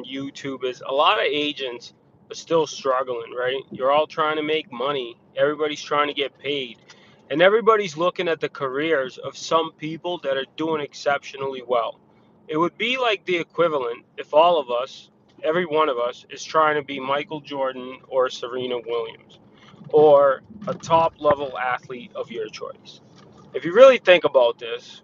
on YouTube is a lot of agents are still struggling, right? You're all trying to make money. Everybody's trying to get paid. And everybody's looking at the careers of some people that are doing exceptionally well. It would be like the equivalent if all of us, every one of us, is trying to be Michael Jordan or Serena Williams or a top level athlete of your choice. If you really think about this,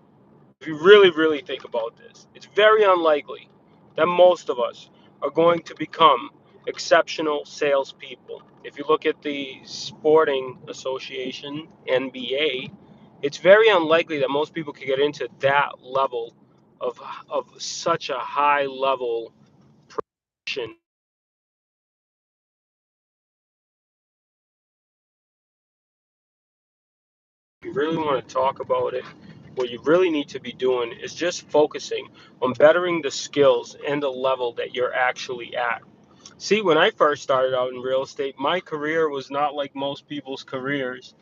if you really think about this, it's very unlikely that most of us are going to become exceptional salespeople. If you look at the Sporting Association, NBA, it's very unlikely that most people could get into that level of such a high level profession. If you really want to talk about it, what you really need to be doing is just focusing on bettering the skills and the level that you're actually at. See, when I first started out in real estate, my career was not like most people's careers.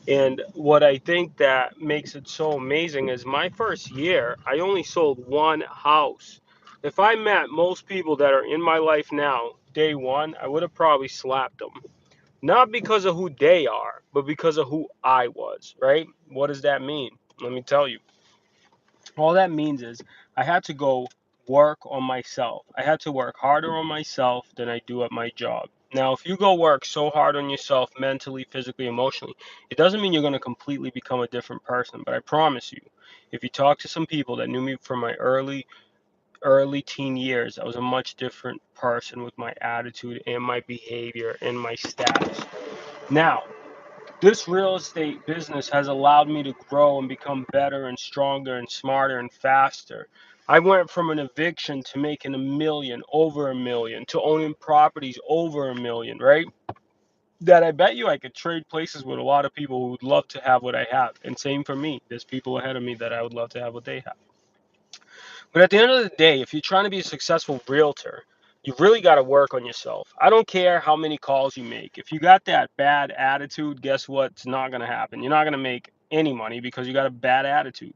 And what I think that makes it so amazing is my first year, I only sold one house. If I met most people that are in my life now, day one, I would have probably slapped them. Not because of who they are, but because of who I was, right? What does that mean? Let me tell you. All that means is I had to go work on myself. I had to work harder on myself than I do at my job. Now, if you go work so hard on yourself mentally, physically, emotionally, it doesn't mean you're going to completely become a different person. But I promise you, if you talk to some people that knew me from my early teen years, I was a much different person with my attitude and my behavior and my status. Now, this real estate business has allowed me to grow and become better and stronger and smarter and faster. I went from an eviction to making a million, over a million, to owning properties over a million, right? That I bet you I could trade places with a lot of people who would love to have what I have. And same for me. There's people ahead of me that I would love to have what they have. But at the end of the day, if you're trying to be a successful realtor, you really got to work on yourself. I don't care how many calls you make. If you got that bad attitude, guess what? It's not going to happen. You're not going to make any money because you got a bad attitude.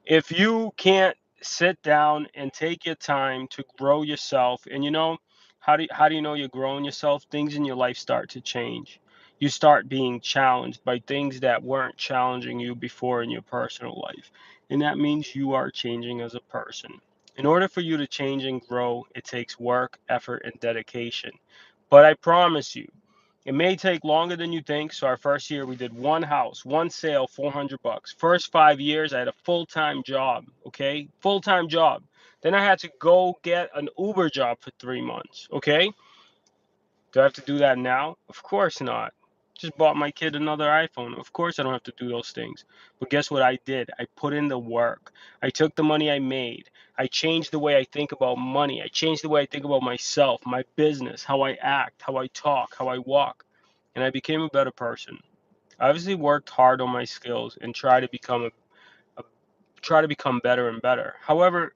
If you can't sit down and take your time to grow yourself, and how do you know you're growing yourself? Things in your life start to change. You start being challenged by things that weren't challenging you before in your personal life. And that means you are changing as a person. In order for you to change and grow, it takes work, effort, and dedication. But I promise you, it may take longer than you think. So our first year we did one house, one sale, $400. First 5 years I had a full-time job, okay? Full-time job. Then I had to go get an Uber job for 3 months, okay? Do I have to do that now? Of course not. Just bought my kid another iPhone. Of course I don't have to do those things. But guess what I did? I put in the work. I took the money I made. I changed the way I think about money. I changed the way I think about myself, my business, how I act, how I talk, how I walk. And I became a better person. I obviously worked hard on my skills and try to become better and better. However,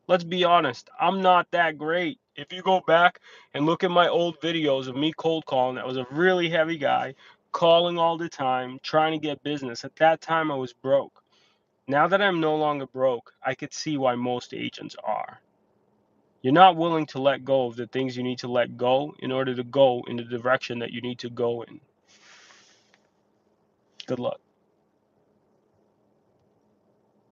let's be honest, I'm not that great. If you go back and look at my old videos of me cold calling, I was a really heavy guy, calling all the time, trying to get business. At that time, I was broke. Now that I'm no longer broke, I could see why most agents are. You're not willing to let go of the things you need to let go in order to go in the direction that you need to go in. Good luck.